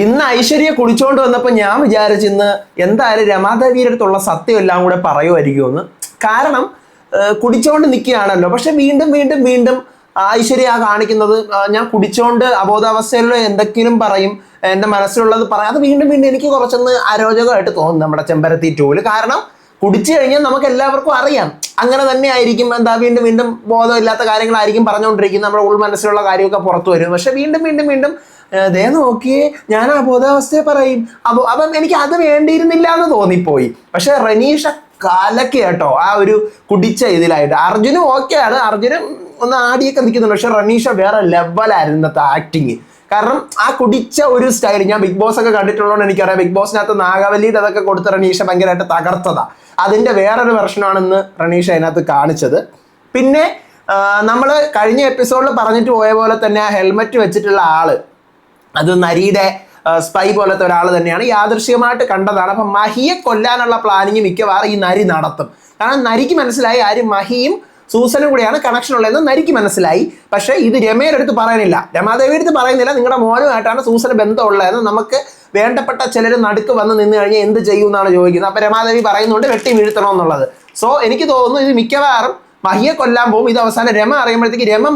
ഇന്ന് ഐശ്വര്യ കുടിച്ചോണ്ട് വന്നപ്പോൾ ഞാൻ വിചാരിച്ചു ഇന്ന് എന്തായാലും രമാദേവിയുടെ അടുത്തുള്ള സത്യം എല്ലാം കൂടെ പറയുമായിരിക്കുമെന്ന്. കാരണം കുടിച്ചോണ്ട് നിൽക്കുകയാണല്ലോ. പക്ഷെ വീണ്ടും വീണ്ടും വീണ്ടും ഐശ്വര്യ കാണിക്കുന്നത് ഞാൻ കുടിച്ചോണ്ട് അബോധാവസ്ഥയിലുള്ള എന്തെങ്കിലും പറയും, എൻ്റെ മനസ്സിലുള്ളത് പറയാം. അത് വീണ്ടും വീണ്ടും എനിക്ക് കുറച്ചൊന്ന് അരോചകമായിട്ട് തോന്നുന്നു നമ്മുടെ ചെമ്പരത്തി 2-ൽ. കാരണം കുടിച്ചു കഴിഞ്ഞാൽ നമുക്ക് എല്ലാവർക്കും അറിയാം അങ്ങനെ തന്നെ ആയിരിക്കും. എന്താ വീണ്ടും വീണ്ടും ബോധമില്ലാത്ത കാര്യങ്ങളായിരിക്കും പറഞ്ഞുകൊണ്ടിരിക്കുന്നത്, നമ്മുടെ ഉൾമനസ്സിലുള്ള കാര്യമൊക്കെ പുറത്തു വരും. പക്ഷെ വീണ്ടും വീണ്ടും വീണ്ടും ദേ നോക്കിയേ ഞാൻ അബോധാവസ്ഥയെ പറയും. അപ്പം എനിക്ക് അത് വേണ്ടിയിരുന്നില്ല എന്ന് തോന്നിപ്പോയി. പക്ഷെ റനീഷ കലക്കി കേട്ടോ ആ ഒരു കുടിച്ച ഇതിലായിട്ട്. അർജുനും ഓക്കെയാണ്, അർജുനും ഒന്ന് ആടിയൊക്കെ നിൽക്കുന്നുണ്ട്. പക്ഷെ റനീഷ വേറെ ലെവലായിരുന്നു ഇന്നത്തെ ആക്ടിങ്. കാരണം ആ കുടിച്ച ഒരു സ്റ്റൈൽ ഞാൻ ബിഗ് ബോസ് ഒക്കെ കണ്ടിട്ടുള്ളതുകൊണ്ട് എനിക്കറിയാം. ബിഗ് ബോസിനകത്ത് നാഗവല്ലിയുടെ അതൊക്കെ കൊടുത്ത് റനീഷ ഭയങ്കരമായിട്ട് തകർത്തതാ. അതിൻ്റെ വേറൊരു വെർഷനാണെന്ന് റനീഷ അതിനകത്ത് കാണിച്ചത്. പിന്നെ നമ്മൾ കഴിഞ്ഞ എപ്പിസോഡിൽ പറഞ്ഞിട്ട് പോയ പോലെ തന്നെ ആ ഹെൽമെറ്റ് വെച്ചിട്ടുള്ള ആള് അത് നരിയുടെ സ്പൈ പോലത്തെ ഒരാൾ തന്നെയാണ്. യാദൃശ്യമായിട്ട് കണ്ടതാണ്. അപ്പം മഹിയെ കൊല്ലാനുള്ള പ്ലാനിങ് മിക്കവാറും ഈ നരി നടത്തും. കാരണം നരിക്ക് മനസ്സിലായി ആരും മഹിയും സൂസനും കൂടെയാണ് കണക്ഷൻ ഉള്ളതെന്ന് നരിക്ക് മനസ്സിലായി. പക്ഷേ ഇത് രമയുടെ അടുത്ത് പറയാനില്ല, രമാദേവിയുടെ അടുത്ത് പറയുന്നില്ല. നിങ്ങളുടെ മോനുമായിട്ടാണ് സൂസന് ബന്ധമുള്ളതെന്ന് നമുക്ക് വേണ്ടപ്പെട്ട ചിലർ നടുക്ക് വന്ന് നിന്ന് കഴിഞ്ഞാൽ എന്ത് ചെയ്യും എന്നാണ് ചോദിക്കുന്നത്. അപ്പം രമാദേവി പറയുന്നുണ്ട് വെട്ടി വീഴ്ത്തണമെന്നുള്ളത്. സോ എനിക്ക് തോന്നുന്നു ഇത് മിക്കവാറും മഹിയെ കൊല്ലാൻ പോകും. ഇത് അവസാനം രമ അറിയുമ്പോഴത്തേക്ക് രമ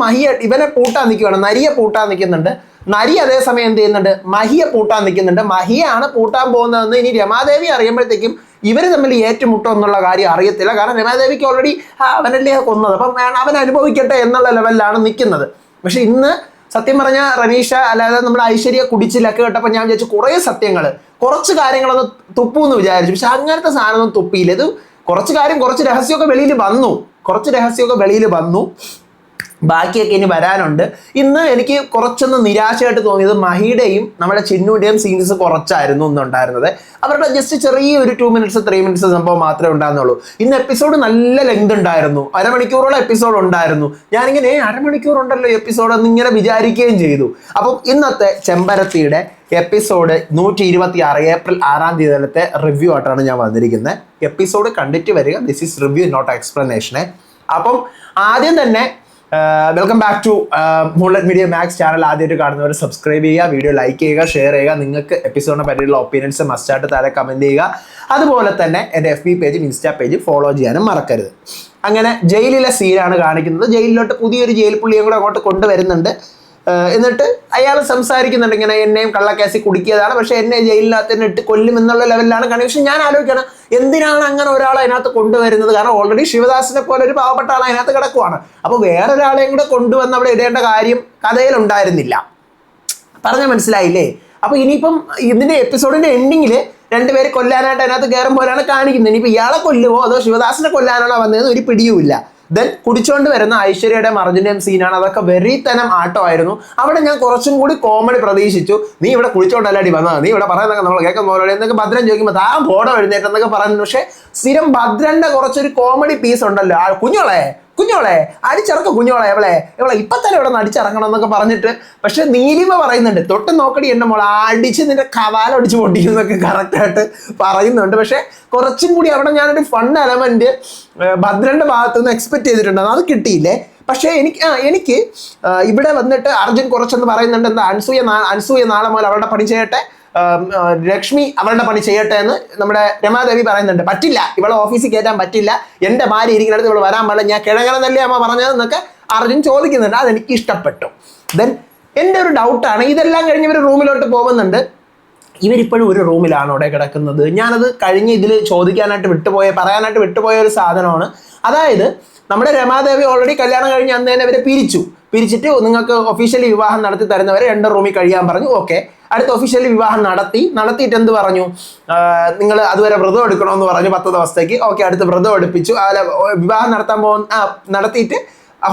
ഇവനെ പൂട്ടാൻ നിൽക്കുകയാണ്, നരിയെ പൂട്ടാൻ നിൽക്കുന്നുണ്ട്. നരി അതേസമയം എന്ത് ചെയ്യുന്നുണ്ട്, മഹിയെ പൂട്ടാൻ നിൽക്കുന്നുണ്ട്. മഹിയാണ് പൂട്ടാൻ പോകുന്നതെന്ന് ഇനി രമാദേവി അറിയുമ്പോഴത്തേക്കും ഇവർ തമ്മിൽ ഏറ്റുമുട്ടും എന്നുള്ള കാര്യം അറിയത്തില്ല. കാരണം രമാദേവിക്ക് ഓൾറെഡി അവനല്ലേ കൊന്നത്, അപ്പം അവൻ അനുഭവിക്കട്ടെ എന്നുള്ള ലെവലിലാണ് നിൽക്കുന്നത്. പക്ഷെ ഇന്ന് സത്യം പറഞ്ഞാൽ റനീഷ അല്ലാതെ നമ്മുടെ ഐശ്വര്യ കുടിച്ചിലൊക്കെ കേട്ടപ്പോൾ ഞാൻ വിചാരിച്ചു കുറേ സത്യങ്ങൾ, കുറച്ച് കാര്യങ്ങളൊന്ന് തുപ്പൂന്ന് വിചാരിച്ചു. പക്ഷെ അങ്ങനത്തെ സാധനമൊന്നും തുപ്പിയില്ല. ഇത് കുറച്ച് കാര്യം, കുറച്ച് രഹസ്യമൊക്കെ വെളിയിൽ വന്നു. ബാക്കിയൊക്കെ ഇനി വരാനുണ്ട്. ഇന്ന് എനിക്ക് കുറച്ചൊന്ന് നിരാശയായിട്ട് തോന്നിയത് മഹിയുടെയും നമ്മുടെ ചിന്നുവിൻ്റെയും സീൻസ് കുറച്ചായിരുന്നു ഇന്നുണ്ടായിരുന്നത്. അവരുടെ ജസ്റ്റ് ചെറിയൊരു 2 minutes 3 minutes സംഭവം മാത്രമേ ഉണ്ടായിരുന്നുള്ളൂ. ഇന്ന് എപ്പിസോഡ് നല്ല ലെങ്ത് ഉണ്ടായിരുന്നു, അരമണിക്കൂറോളം എപ്പിസോഡ് ഉണ്ടായിരുന്നു. ഞാനിങ്ങനെ അരമണിക്കൂറുണ്ടല്ലോ എപ്പിസോഡ് എന്നിങ്ങനെ വിചാരിക്കുകയും ചെയ്തു. അപ്പം ഇന്നത്തെ ചെമ്പരത്തിയുടെ എപ്പിസോഡ് 126 ഏപ്രിൽ 6-ാം തീയതിയിലത്തെ റിവ്യൂ ആയിട്ടാണ് ഞാൻ വന്നിരിക്കുന്നത്. എപ്പിസോഡ് കണ്ടിട്ട് വരിക. ദിസ് ഈസ് റിവ്യൂ നോട്ട് എക്സ്പ്ലനേഷനെ. അപ്പം ആദ്യം തന്നെ welcome back to moonlight media max channel. ആദ്യമായിട്ട് കാണുന്നവർ സബ്സ്ക്രൈബ് ചെയ്യുക, വീഡിയോ ലൈക്ക് ചെയ്യുക, ഷെയർ ചെയ്യുക. നിങ്ങൾക്ക് എപ്പിസോഡിനെ പറ്റിയുള്ള ഒപ്പീനിയൻസ് മസ്റ്റായിട്ട് താഴെ കമൻറ്റ് ചെയ്യുക. അതുപോലെ തന്നെ എൻ്റെ FB പേജും ഇൻസ്റ്റാ പേജും ഫോളോ ചെയ്യാനും മറക്കരുത്. അങ്ങനെ ജയിലിലെ സീനാണ് കാണിക്കുന്നത്. ജയിലിലോട്ട് പുതിയൊരു ജയിൽ പുള്ളിയും കൂടെ അങ്ങോട്ട് കൊണ്ടുവരുന്നുണ്ട്. എന്നിട്ട് അയാൾ സംസാരിക്കുന്നുണ്ട്, ഇങ്ങനെ എന്നെയും കള്ളക്കേസി കുടുക്കിയതാണ്, പക്ഷെ എന്നെ ജയിലിനകത്ത് തന്നെ ഇട്ട് കൊല്ലും എന്നുള്ള ലെവലിലാണ് കാണിക്കുന്നത്. പക്ഷെ ഞാൻ ആലോചിക്കണം എന്തിനാണ് അങ്ങനെ ഒരാളെ അതിനകത്ത് കൊണ്ടുവരുന്നത്? കാരണം ഓൾറെഡി ശിവദാസിനെ പോലെ ഒരു പാവപ്പെട്ട ആൾ അതിനകത്ത് കിടക്കുവാണ്. അപ്പോൾ വേറൊരാളെയും കൂടെ കൊണ്ടുവന്ന് അവിടെ ഇടേണ്ട കാര്യം കഥയിലുണ്ടായിരുന്നില്ല. പറഞ്ഞാൽ മനസ്സിലായില്ലേ? അപ്പോൾ ഇനിയിപ്പം ഇതിൻ്റെ എപ്പിസോഡിൻ്റെ എൻഡിങ്ങിൽ രണ്ടുപേരെ കൊല്ലാനായിട്ട് അതിനകത്ത് കയറുമ്പോഴാണ് കാണിക്കുന്നത്. ഇനിയിപ്പോൾ ഇയാളെ കൊല്ലുമോ അതോ ശിവദാസിനെ കൊല്ലാനാണോ വന്നതെന്ന് ഒരു പിടിയുമില്ല. ദെൻ കുടിച്ചുകൊണ്ട് വരുന്ന ഐശ്വര്യയുടെയും അർജുൻ്റെയും സീനാണ്. അതൊക്കെ വെറിത്തനം ആട്ടമായിരുന്നു. അവിടെ ഞാൻ കുറച്ചും കൂടി കോമഡി പ്രതീക്ഷിച്ചു. നീ ഇവിടെ കുടിച്ചോണ്ടല്ലാടി വന്നത്, നീ ഇവിടെ പറയുന്നതൊക്കെ നമ്മൾ കേൾക്കാൻ പോലെ എന്നൊക്കെ ഭദ്രൻ ചോദിക്കുമ്പോൾ താൻ ബോർഡോ എഴുന്നേറ്റെന്നൊക്കെ പറയുന്നു. പക്ഷേ സ്ഥിരം ഭദ്രൻ്റെ കുറച്ചൊരു കോമഡി പീസ് ഉണ്ടല്ലോ, കുഞ്ഞോളെ അടിച്ചിറക്ക, കുഞ്ഞോളെ എവളെ ഇപ്പം തന്നെ ഇവിടെ നിന്ന് അടിച്ചിറങ്ങണം എന്നൊക്കെ പറഞ്ഞിട്ട്. പക്ഷെ നീലിമ പറയുന്നുണ്ട് തൊട്ട് നോക്കടി എൻ്റെ മോളെ അടിച്ച് നിന്റെ കവാലടിച്ച് പൊട്ടിക്കുന്നൊക്കെ കറക്റ്റായിട്ട് പറയുന്നുണ്ട്. പക്ഷെ കുറച്ചും കൂടി അവിടെ ഞാനൊരു ഫൺ എലമെന്റ് ഭദ്രന്റെ ഭാഗത്തു നിന്ന് എക്സ്പെക്ട് ചെയ്തിട്ടുണ്ടായിരുന്നു, അത് കിട്ടിയില്ലേ. പക്ഷേ എനിക്ക് ഇവിടെ വന്നിട്ട് അർജുൻ കുറച്ചെന്ന് പറയുന്നുണ്ട്, എന്താ അൻസൂയ നാളെ മുതൽ അവരുടെ പണി ചെയ്യട്ടെ, ലക്ഷ്മി അവളുടെ പണി ചെയ്യട്ടെ എന്ന് നമ്മുടെ രമാദേവി പറയുന്നുണ്ട്. പറ്റില്ല, ഇവളെ ഓഫീസിൽ കയറ്റാൻ പറ്റില്ല, എൻ്റെ ഭാര്യ ഇരിക്കുന്നിടത്ത് ഇവൾ വരാൻ പാടില്ല, ഞാൻ കിഴങ്ങനെന്നല്ലേ അമ്മ പറഞ്ഞതെന്നൊക്കെ അർജുൻ ചോദിക്കുന്നുണ്ട്. അതെനിക്ക് ഇഷ്ടപ്പെട്ടു. ദെൻ എൻ്റെ ഒരു ഡൗട്ടാണ്, ഇതെല്ലാം കഴിഞ്ഞ് ഇവർ റൂമിലോട്ട് പോകുന്നുണ്ട്. ഇവരിപ്പോഴും ഒരു റൂമിലാണ് അവിടെ കിടക്കുന്നത്. ഞാനത് കഴിഞ്ഞ് ഇതിൽ പറയാനായിട്ട് വിട്ടുപോയ ഒരു സാധനമാണ്. അതായത് നമ്മുടെ രമാദേവി ഓൾറെഡി കല്യാണം കഴിഞ്ഞ് അന്ന് തന്നെ അവരെ പിരിച്ചിട്ട് നിങ്ങൾക്ക് ഒഫീഷ്യലി വിവാഹം നടത്തി തരുന്നവരെ 2 റൂമിൽ കഴിയാൻ പറഞ്ഞു. ഓക്കെ, അടുത്ത ഒഫീഷ്യലി വിവാഹം നടത്തിയിട്ട് എന്ത് പറഞ്ഞു, നിങ്ങൾ അതുവരെ വ്രതം എടുക്കണമെന്ന് പറഞ്ഞു 10 ദിവസത്തേക്ക്. ഓക്കെ, അടുത്ത് വ്രതം എടുപ്പിച്ചു. വിവാഹം നടത്തിയിട്ട്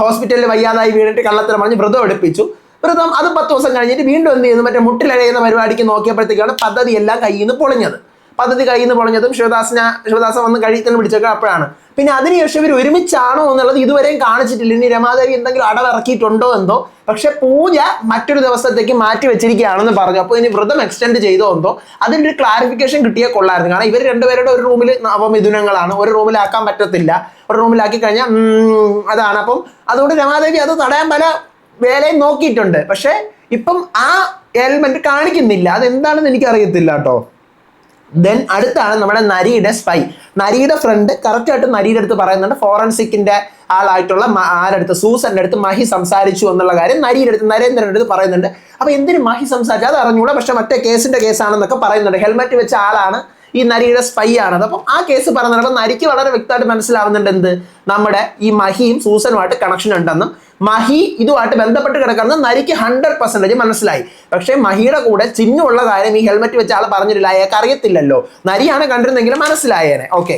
ഹോസ്പിറ്റലിൽ വയ്യാതായി വീണിട്ട് കള്ളത്തരം പറഞ്ഞ് വ്രതം എടുപ്പിച്ചു. വ്രതം അത് 10 ദിവസം കഴിഞ്ഞിട്ട് വീണ്ടും എന്ത് ചെയ്യുന്നു, മറ്റേ മുട്ടിലഴയുന്ന പരിപാടിക്ക് നോക്കിയപ്പോഴത്തേക്കാണ് പദ്ധതി എല്ലാം കയ്യിൽ നിന്ന് പൊളിഞ്ഞതും ശിവദാസൻ വന്ന് കഴിത്തിന് പിടിച്ചൊക്കെ അപ്പോഴാണ്. പിന്നെ അതിനുശേഷം ഇവർ ഒരുമിച്ചാണോ എന്നുള്ളത് ഇതുവരെയും കാണിച്ചിട്ടില്ല. ഇനി രമാദേവി എന്തെങ്കിലും അടവിറക്കിയിട്ടുണ്ടോ എന്തോ. പക്ഷെ പൂജ മറ്റൊരു ദിവസത്തേക്ക് മാറ്റി വെച്ചിരിക്കുകയാണെന്ന് പറഞ്ഞു. അപ്പോൾ ഇനി വ്രതം എക്സ്റ്റെൻഡ് ചെയ്തോ എന്തോ അതിൻ്റെ ഒരു ക്ലാരിഫിക്കേഷൻ കിട്ടിയേ കൊള്ളായിരുന്നു. കാരണം ഇവർ രണ്ടുപേരുടെ ഒരു റൂമിൽ നവമിഥുനങ്ങളാണ്, ഒരു റൂമിലാക്കാൻ പറ്റത്തില്ല. ഒരു റൂമിലാക്കി കഴിഞ്ഞാൽ അതാണ്. അപ്പം അതുകൊണ്ട് രമാദേവി അത് തടയാൻ പല വേലയും നോക്കിയിട്ടുണ്ട്. പക്ഷേ ഇപ്പം ആ എലമെന്റ് കാണിക്കുന്നില്ല, അതെന്താണെന്ന് എനിക്കറിയത്തില്ല കേട്ടോ. ദെൻ അടുത്താണ് നമ്മുടെ നരിയുടെ സ്പൈ. നരിയുടെ ഫ്രണ്ട് കറക്റ്റായിട്ട് നരിയുടെ അടുത്ത് പറയുന്നുണ്ട് ഫോറൻസിക്കിന്റെ ആളായിട്ടുള്ള ആരടുത്ത് സൂസന്റെ അടുത്ത് മഹി സംസാരിച്ചു എന്നുള്ള കാര്യം നരിയുടെ അടുത്ത് നരേന്ദ്രന്റെ അടുത്ത് പറയുന്നുണ്ട്. അപ്പൊ എന്തിനു മഹി സംസാരിച്ചു അത് അറിഞ്ഞൂടാ, പക്ഷെ മറ്റേ കേസിന്റെ കേസാണെന്നൊക്കെ പറയുന്നുണ്ട്. ഹെൽമെറ്റ് വെച്ച ആളാണ് ഈ നരിയുടെ സ്പൈ ആണത്. അപ്പം ആ കേസ് പറയുന്നത് അപ്പം നരിക്ക് വളരെ വ്യക്തമായിട്ട് മനസ്സിലാവുന്നുണ്ട് എന്ത് നമ്മുടെ ഈ മഹിയും സൂസനുമായിട്ട് കണക്ഷൻ ഉണ്ടെന്നും മഹി ഇതുമായിട്ട് ബന്ധപ്പെട്ട് കിടക്കുന്നത് നരിക്ക് 100% മനസ്സിലായി. പക്ഷേ മഹിയുടെ കൂടെ ചിഹ്നമുള്ള കാര്യം ഈ ഹെൽമെറ്റ് വെച്ച ആൾ പറഞ്ഞിട്ടില്ല, അയാൾക്ക് അറിയത്തില്ലല്ലോ. നരിയാണ് കണ്ടിരുന്നെങ്കിലും മനസ്സിലായേനെ. ഓക്കെ,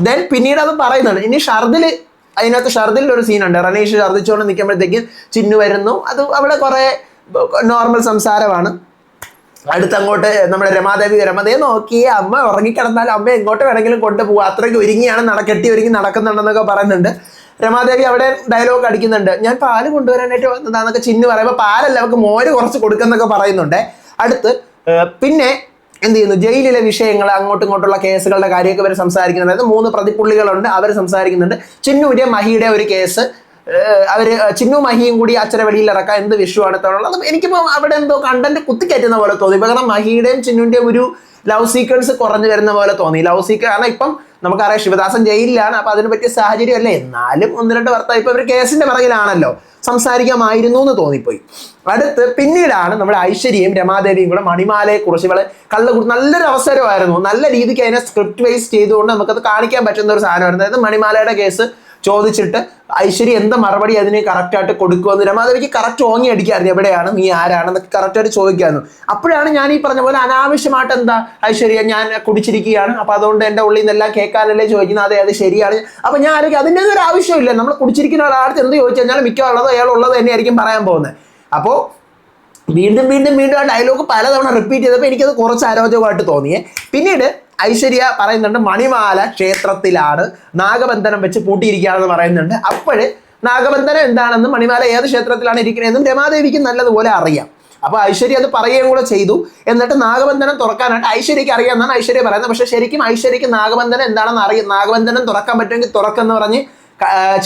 ദെൻ പിന്നീട് അത് പറയുന്നുണ്ട്. ഇനി ഷർദിൽ, അതിനകത്ത് ഷർദിൽ ഒരു സീനുണ്ട്. റനീഷ് ഛർദിച്ചുകൊണ്ട് നിൽക്കുമ്പോഴത്തേക്കും ചിന്നു വരുന്നു. അത് അവിടെ കുറെ നോർമൽ സംസാരമാണ്. അടുത്തങ്ങോട്ട് നമ്മുടെ രമാദേവി നോക്കി അമ്മ ഉറങ്ങിക്കിടന്നാലും അമ്മ എങ്ങോട്ട് വേണമെങ്കിലും കൊണ്ടുപോകുക, അത്രയ്ക്ക് ഒരുങ്ങിയാണ് കെട്ടി ഒരുങ്ങി നടക്കുന്നുണ്ടെന്നൊക്കെ പറയുന്നുണ്ട്. രമാദേവി അവിടെ ഡയലോഗ് അടിക്കുന്നുണ്ട്, ഞാൻ പാല് കൊണ്ടുവരാനായിട്ട് വന്നതാന്നൊക്കെ ചിന്നു പറയുമ്പോൾ പാലല്ല അവർക്ക് മോര് കുറച്ച് കൊടുക്കുന്നൊക്കെ പറയുന്നുണ്ട്. അടുത്ത് പിന്നെ എന്ത് ചെയ്യുന്നു, ജയിലിലെ വിഷയങ്ങൾ അങ്ങോട്ടും ഇങ്ങോട്ടുള്ള കേസുകളുടെ കാര്യമൊക്കെ ഇവർ സംസാരിക്കുന്നുണ്ട്. അതായത് 3 പ്രതിപ്പുള്ളികളുണ്ട്, അവർ സംസാരിക്കുന്നുണ്ട്. ചിന്നുവിന്റെ മഹിയുടെ ഒരു കേസ്, അവര് ചിന്നു മഹിയും കൂടി അച്ഛനെ വെളിയിൽ ഇറക്കാൻ എന്ത് വിഷയമാണ് എന്നുള്ളത് എനിക്കിപ്പോൾ അവിടെ എന്തോ കണ്ടന്റ് കുത്തിക്കയറ്റുന്ന പോലെ തോന്നി. കാരണം മഹിയുടെയും ചിന്നുവിന്റെയും ഒരു ലവ് സീക്വൻസ് കുറഞ്ഞു വരുന്ന പോലെ തോന്നി. ലവ് സീക്വൻസ് കാരണം ഇപ്പം നമുക്കറിയാം ശിവദാസൻ ജയിലിലാണ്, അപ്പൊ അതിന് പറ്റിയ സാഹചര്യം അല്ലേ. എന്നാലും 1-2 ഭർത്താവ് ഇപ്പൊ ഇവർ കേസിന്റെ പിറകിലാണല്ലോ, സംസാരിക്കാമായിരുന്നു എന്ന് തോന്നിപ്പോയി. അടുത്ത് പിന്നീടാണ് നമ്മുടെ ഐശ്വര്യയും രമാദേവിയും കൂടെ മണിമാലയെ കുറിച്ച് ഇവള് നല്ലൊരു അവസരമായിരുന്നു, നല്ല രീതിക്ക് അതിനെ സ്ക്രിപ്റ്റ് വൈസ് ചെയ്തുകൊണ്ട് നമുക്കത് കാണിക്കാൻ പറ്റുന്ന ഒരു സാധനമായിരുന്നു. അതായത് മണിമാലയുടെ കേസ് ചോദിച്ചിട്ട് ഐശ്വര്യ എന്താ മറുപടി അതിന് കറക്റ്റായിട്ട് കൊടുക്കുമെന്ന് രമാദേവിക്ക് കറക്റ്റ് ഓങ്ങി അടിക്കായിരുന്നു, എവിടെയാണ് നീ ആരാണെന്നൊക്കെ കറക്റ്റായിട്ട് ചോദിക്കായിരുന്നു. അപ്പോഴാണ് ഞാൻ ഈ പറഞ്ഞ പോലെ അനാവശ്യമായിട്ട് എന്താ ഐശ്വര്യ ഞാൻ കുടിച്ചിരിക്കുകയാണ്, അപ്പൊ അതുകൊണ്ട് എൻ്റെ ഉള്ളിൽ നിന്നെല്ലാം കേൾക്കാനല്ലേ ചോദിക്കുന്നത്, അതെ അത് ശരിയാണ്. അപ്പൊ ഞാൻ ആയിരിക്കും അതിൻ്റെ ഒരു ആവശ്യമില്ല, നമ്മൾ കുടിച്ചിരിക്കുന്ന ഒരാളടുത്ത് എന്ത് ചോദിച്ചു കഴിഞ്ഞാൽ മിക്കുള്ളതോ അയാളുള്ളത് തന്നെയായിരിക്കും പറയാൻ പോകുന്നത്. അപ്പോൾ വീണ്ടും വീണ്ടും വീണ്ടും ആ ഡയലോഗ് പലതവണ റിപ്പീറ്റ് ചെയ്തപ്പോൾ എനിക്കത് കുറച്ച് അരോചകമായിട്ട് തോന്നിയേ. പിന്നീട് ഐശ്വര്യ പറയുന്നുണ്ട് മണിമാല ക്ഷേത്രത്തിലാണ് നാഗബന്ധനം വെച്ച് പൂട്ടിയിരിക്കുകയാണെന്ന് പറയുന്നുണ്ട്. അപ്പോഴ് നാഗബന്ധനം എന്താണെന്നും മണിമാല ഏത് ക്ഷേത്രത്തിലാണ് ഇരിക്കുന്നതെന്നും രമാദേവിക്ക് നല്ലതുപോലെ അറിയാം. അപ്പോൾ ഐശ്വര്യ അത് പറയുകയും കൂടെ ചെയ്തു. എന്നിട്ട് നാഗബന്ധനം തുറക്കാനായിട്ട് ഐശ്വര്യക്ക് അറിയാമെന്നാണ് ഐശ്വര്യ പറയുന്നത്. പക്ഷെ ശരിക്കും ഐശ്വര്യക്ക് നാഗബന്ധനം എന്താണെന്ന് അറിയാം. നാഗബന്ധനം തുറക്കാൻ പറ്റുമെങ്കിൽ തുറക്കെന്ന് പറഞ്ഞ്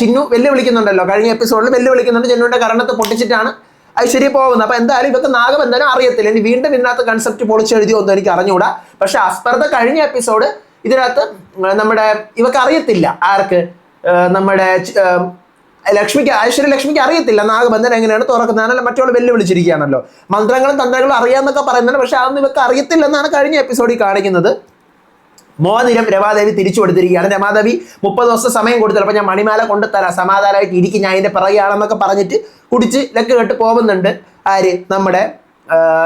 ചിന്നു വെല്ലുവിളിക്കുന്നുണ്ടല്ലോ, കഴിഞ്ഞ എപ്പിസോഡിൽ വെല്ലുവിളിക്കുന്നുണ്ട്. ചിന്നുവിന്റെ കരണത്ത് പൊട്ടിച്ചിട്ടാണ് ഐശ്വര്യ പോകുന്നത്. അപ്പൊ എന്തായാലും ഇവർക്ക് നാഗബന്ധനം അറിയത്തില്ല. ഇനി വീണ്ടും ഇതിനകത്ത് കൺസെപ്റ്റ് പൊളിച്ചെഴുതിയോ ഒന്നും എനിക്ക് അറിഞ്ഞുകൂടാ. പക്ഷെ അസ്പർദ്ധ കഴിഞ്ഞ എപ്പിസോഡ് ഇതിനകത്ത് നമ്മുടെ ഇവർക്ക് അറിയത്തില്ല, ആർക്ക് നമ്മുടെ ലക്ഷ്മിക്ക് ഐശ്വര്യലക്ഷ്മിക്ക് അറിയത്തില്ല നാഗബന്ധനം എങ്ങനെയാണ് തുറക്കുന്നതെന്നല്ല, മറ്റുള്ള വെല്ലുവിളിച്ചിരിക്കുകയാണല്ലോ. മന്ത്രങ്ങളും തന്ത്രങ്ങളും അറിയാമെന്നൊക്കെ പറയുന്നുണ്ട്, പക്ഷെ അതൊന്നും ഇവർക്ക് അറിയത്തില്ലെന്നാണ് കഴിഞ്ഞ എപ്പിസോഡിൽ കാണിക്കുന്നത്. മോതിരം രമാദേവി തിരിച്ചു കൊടുത്തിരിക്കുകയാണ്. രമാദേവി 30 ദിവസം സമയം കൊടുത്തല്ലോ, അപ്പൊ ഞാൻ മണിമാല കൊണ്ടുതരാം, സമാധാനമായിട്ട് ഇരിക്കും, ഞാൻ അതിന്റെ പിറകെയാണെന്നൊക്കെ പറഞ്ഞിട്ട് കുടിച്ച് ലക്ക് കെട്ട് പോകുന്നുണ്ട്. ആര് നമ്മുടെ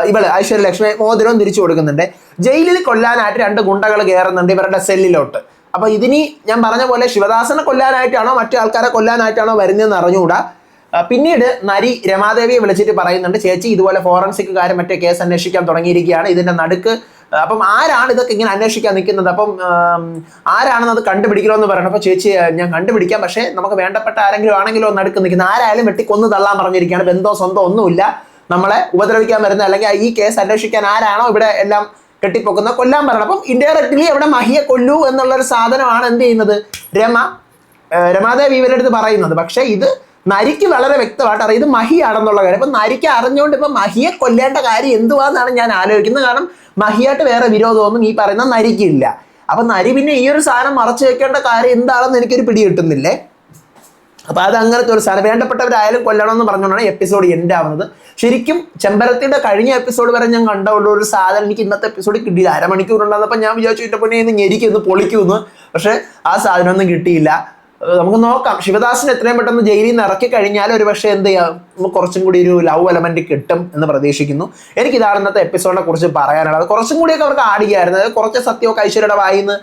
ഇവള് ഐശ്വര്യലക്ഷ്മി മോതിരവും തിരിച്ചു കൊടുക്കുന്നുണ്ട്. ജയിലിൽ കൊല്ലാനായിട്ട് 2 ഗുണ്ടകൾ കയറുന്നുണ്ട് ഇവരുടെ സെല്ലിലോട്ട്. അപ്പൊ ഇതിനി ഞാൻ പറഞ്ഞ പോലെ ശിവദാസനെ കൊല്ലാനായിട്ടാണോ മറ്റു ആൾക്കാരെ കൊല്ലാനായിട്ടാണോ വരുന്നതെന്ന് അറിഞ്ഞുകൂടാ. പിന്നീട് നരി രമാദേവിയെ വിളിച്ചിട്ട് പറയുന്നുണ്ട്, ചേച്ചി ഇതുപോലെ ഫോറൻസിക്കുകാർ മറ്റേ കേസ് അന്വേഷിക്കാൻ തുടങ്ങിയിരിക്കുകയാണ്, ഇതിന്റെ നടുക്ക് അപ്പം ആരാണ് ഇതൊക്കെ ഇങ്ങനെ അന്വേഷിക്കാൻ നിൽക്കുന്നത്, അപ്പം ആരാണെന്ന് അത് കണ്ടുപിടിക്കണമെന്ന് പറയണം. അപ്പോൾ ചേച്ചി ഞാൻ കണ്ടുപിടിക്കാം, പക്ഷേ നമുക്ക് വേണ്ടപ്പെട്ട ആരെങ്കിലും ആണെങ്കിലോ നടുക്ക് നിൽക്കുന്നത്, ആരായാലും വെട്ടിക്കൊന്ന് തള്ളാൻ പറഞ്ഞിരിക്കുകയാണ്. ബന്ധോ സ്വന്തോ ഒന്നുമില്ല, നമ്മളെ ഉപദ്രവിക്കാൻ വരുന്ന അല്ലെങ്കിൽ ഈ കേസ് അന്വേഷിക്കാൻ ആരാണോ ഇവിടെ എല്ലാം കെട്ടിപ്പൊക്കുന്ന കൊല്ലാൻ പറയണം. അപ്പം ഇൻഡയറക്ട്ലി എവിടെ മഹിയെ കൊല്ലൂ എന്നുള്ളൊരു സാധനമാണ് എന്ത് ചെയ്യുന്നത് രമാദേവി ഇവരുടെ അടുത്ത് പറയുന്നത്. പക്ഷേ ഇത് നരിക്ക് വളരെ വ്യക്തമായിട്ട് അറിയാം ഇത് മഹിയാണെന്നുള്ള കാര്യം. അപ്പം നരിക്ക് അറിഞ്ഞുകൊണ്ട് ഇപ്പം മഹിയെ കൊല്ലേണ്ട കാര്യം എന്തുവാന്നാണ് ഞാൻ ആലോചിക്കുന്നത്. കാരണം മഹിയായിട്ട് വേറെ വിരോധമൊന്നും ഈ പറയുന്ന നരിക്കില്ല. അപ്പം നരി പിന്നെ ഈ ഒരു സാധനം മറച്ചു വെക്കേണ്ട കാര്യം എന്താണെന്ന് എനിക്കൊരു പിടി കിട്ടുന്നില്ലേ. അപ്പം അത് അങ്ങനത്തെ ഒരു സാധനം വേണ്ടപ്പെട്ടവരായാലും കൊല്ലണമെന്ന് പറഞ്ഞുകൊണ്ടാണ് എപ്പിസോഡ് എൻഡ് ആവുന്നത്. ശരിക്കും ചെമ്പരത്തിയുടെ കഴിഞ്ഞ എപ്പിസോഡ് വരെ ഞാൻ കണ്ടുള്ള ഒരു സാധനം എനിക്ക് ഇന്നത്തെ എപ്പിസോഡിൽ കിട്ടിയില്ല. 1/2 മണിക്കൂർ ഉണ്ടാകുന്നപ്പോൾ ഞാൻ വിചാരിച്ചു ഇതിൻ്റെ പൊന്നെ ഇന്ന് ഞെരിക്കുന്നു പൊളിക്കുന്നു, പക്ഷേ ആ സാധനമൊന്നും കിട്ടിയില്ല. നമുക്ക് നോക്കാം, ശിവദാസിന് എത്രയും പെട്ടെന്ന് ജയിലിൽ നിന്ന് ഇറക്കി കഴിഞ്ഞാൽ ഒരു പക്ഷേ എന്ത് ചെയ്യാം, നമുക്ക് കുറച്ചും കൂടി ഒരു ലവ് എലമെന്റ് കിട്ടും എന്ന് പ്രതീക്ഷിക്കുന്നു. എനിക്കിതാണ് ഇന്നത്തെ എപ്പിസോഡിനെ കുറിച്ച് പറയാനുള്ളത്. കുറച്ചും കൂടിയൊക്കെ അവർക്ക് ആടുകയായിരുന്നു, കുറച്ച് സത്യമൊക്കെ ഐശ്വര്യയുടെ വായിന്ന്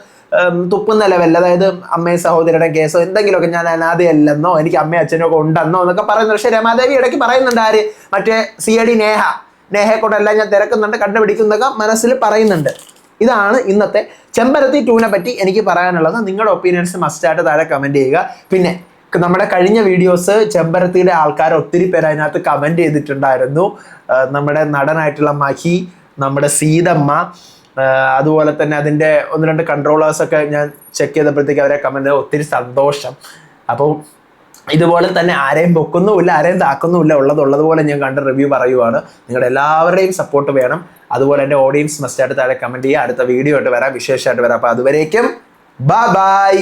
തുപ്പുന്ന ലെവൽ, അതായത് അമ്മയും സഹോദരിയുടെ കേസോ എന്തെങ്കിലുമൊക്കെ ഞാൻ അനാഥയല്ലെന്നോ എനിക്ക് അമ്മയും അച്ഛനും ഒക്കെ ഉണ്ടെന്നോ എന്നൊക്കെ പറയുന്നു. പക്ഷേ രമാദേവി ഇടയ്ക്ക് പറയുന്നുണ്ട്, ആര് മറ്റേ CID നേഹയെ കൊണ്ടെല്ലാം ഞാൻ തിരക്കുന്നുണ്ട് കണ്ടുപിടിക്കുന്നതൊക്കെ മനസ്സിൽ പറയുന്നുണ്ട്. ഇതാണ് ഇന്നത്തെ ചെമ്പരത്തി 2നെ പറ്റി എനിക്ക് പറയാനുള്ളത്. നിങ്ങളുടെ ഒപ്പീനിയൻസ് മസ്റ്റായിട്ട് താഴെ കമൻറ്റ് ചെയ്യുക. പിന്നെ നമ്മുടെ കഴിഞ്ഞ വീഡിയോസ് ചെമ്പരത്തിയുടെ ആൾക്കാർ ഒത്തിരി പേര് അതിനകത്ത് കമൻറ്റ് ചെയ്തിട്ടുണ്ടായിരുന്നു. നമ്മുടെ നടനായിട്ടുള്ള മഹി, നമ്മുടെ സീതമ്മ, അതുപോലെ തന്നെ അതിൻ്റെ 1-2 കൺട്രോളേഴ്സൊക്കെ ഞാൻ ചെക്ക് ചെയ്തപ്പോഴത്തേക്ക് അവരെ കമൻറ്റ് ഒത്തിരി സന്തോഷം. അപ്പോൾ ഇതുപോലെ തന്നെ ആരെയും പൊക്കുന്നുമില്ല, ആരെയും താക്കുന്നുമില്ല, ഉള്ളതുപോലെ ഞാൻ കണ്ട റിവ്യൂ പറയുവാണ്. നിങ്ങളുടെ എല്ലാവരുടെയും സപ്പോർട്ട് വേണം. അതുപോലെ എൻ്റെ ഓഡിയൻസ് മസ്റ്റായിട്ട് താഴെ കമൻറ്റ് ചെയ്യുക. അടുത്ത വീഡിയോ ആയിട്ട് വരാം, വിശേഷമായിട്ട് വരാം. അപ്പോൾ അതുവരേക്കും ബൈ ബൈ.